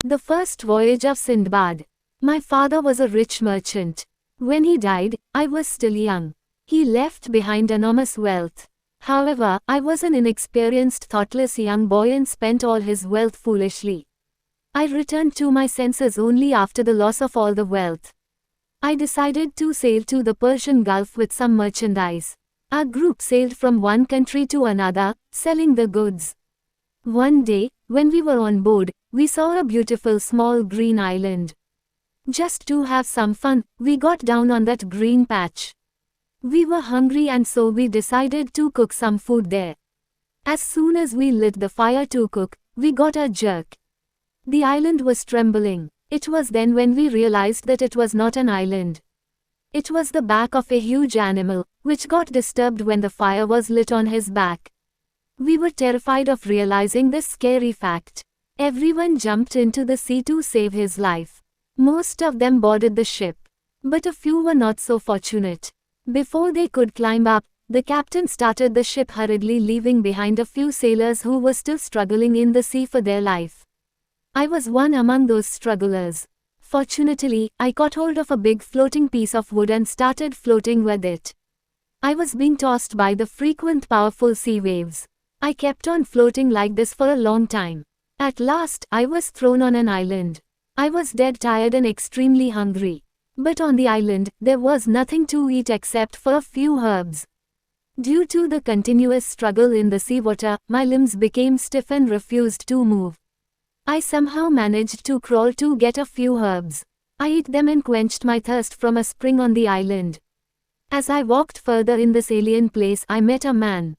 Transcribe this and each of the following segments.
The first voyage of Sindbad. My father was a rich merchant. When he died, I was still young. He left behind enormous wealth. However, I was an inexperienced, thoughtless young boy and spent all his wealth foolishly. I returned to my senses only after the loss of all the wealth. I decided to sail to the Persian Gulf with some merchandise. Our group sailed from one country to another, selling the goods. One day, when we were on board, we saw a beautiful small green island. Just to have some fun, we got down on that green patch. We were hungry and so we decided to cook some food there. As soon as we lit the fire to cook, we got a jerk. The island was trembling. It was then when we realized that it was not an island. It was the back of a huge animal, which got disturbed when the fire was lit on his back. We were terrified of realizing this scary fact. Everyone jumped into the sea to save his life. Most of them boarded the ship. But a few were not so fortunate. Before they could climb up, the captain started the ship hurriedly, leaving behind a few sailors who were still struggling in the sea for their life. I was one among those strugglers. Fortunately, I caught hold of a big floating piece of wood and started floating with it. I was being tossed by the frequent powerful sea waves. I kept on floating like this for a long time. At last, I was thrown on an island. I was dead tired and extremely hungry. But on the island, there was nothing to eat except for a few herbs. Due to the continuous struggle in the seawater, my limbs became stiff and refused to move. I somehow managed to crawl to get a few herbs. I ate them and quenched my thirst from a spring on the island. As I walked further in this alien place, I met a man.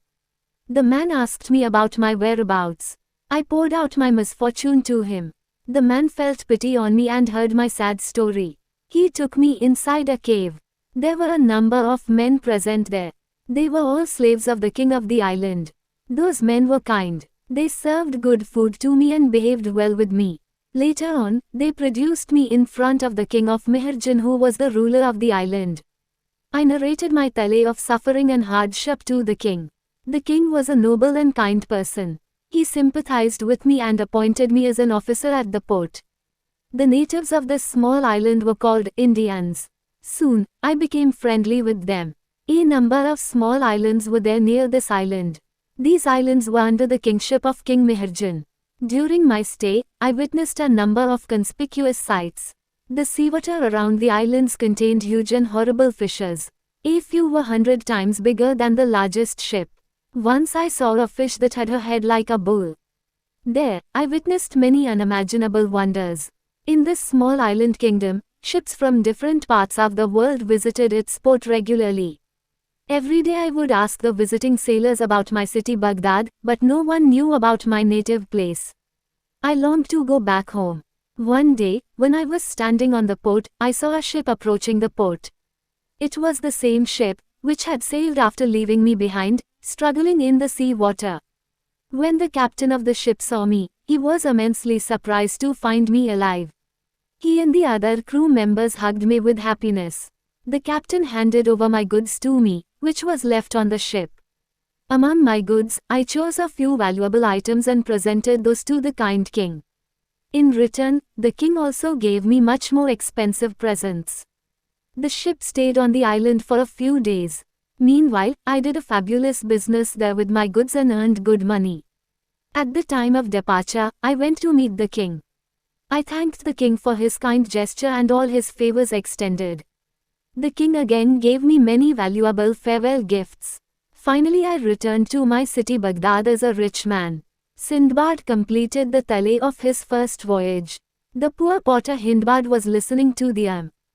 The man asked me about my whereabouts. I poured out my misfortune to him. The man felt pity on me and heard my sad story. He took me inside a cave. There were a number of men present there. They were all slaves of the king of the island. Those men were kind. They served good food to me and behaved well with me. Later on, they produced me in front of the king of Mihrjan, who was the ruler of the island. I narrated my tale of suffering and hardship to the king. The king was a noble and kind person. He sympathized with me and appointed me as an officer at the port. The natives of this small island were called Indians. Soon, I became friendly with them. A number of small islands were there near this island. These islands were under the kingship of King Mihrjan. During my stay, I witnessed a number of conspicuous sights. The seawater around the islands contained huge and horrible fishes. A few were 100 times bigger than the largest ship. Once I saw a fish that had a head like a bull. There, I witnessed many unimaginable wonders. In this small island kingdom, ships from different parts of the world visited its port regularly. Every day I would ask the visiting sailors about my city Baghdad, but no one knew about my native place. I longed to go back home. One day, when I was standing on the port, I saw a ship approaching the port. It was the same ship, which had sailed after leaving me behind, struggling in the sea water. When the captain of the ship saw me, he was immensely surprised to find me alive. He and the other crew members hugged me with happiness. The captain handed over my goods to me, which was left on the ship. Among my goods, I chose a few valuable items and presented those to the kind king. In return, the king also gave me much more expensive presents. The ship stayed on the island for a few days. Meanwhile, I did a fabulous business there with my goods and earned good money. At the time of departure, I went to meet the king. I thanked the king for his kind gesture and all his favors extended. The king again gave me many valuable farewell gifts. Finally, I returned to my city Baghdad as a rich man. Sindbad completed the tale of his first voyage. The poor potter Hindbad was listening to the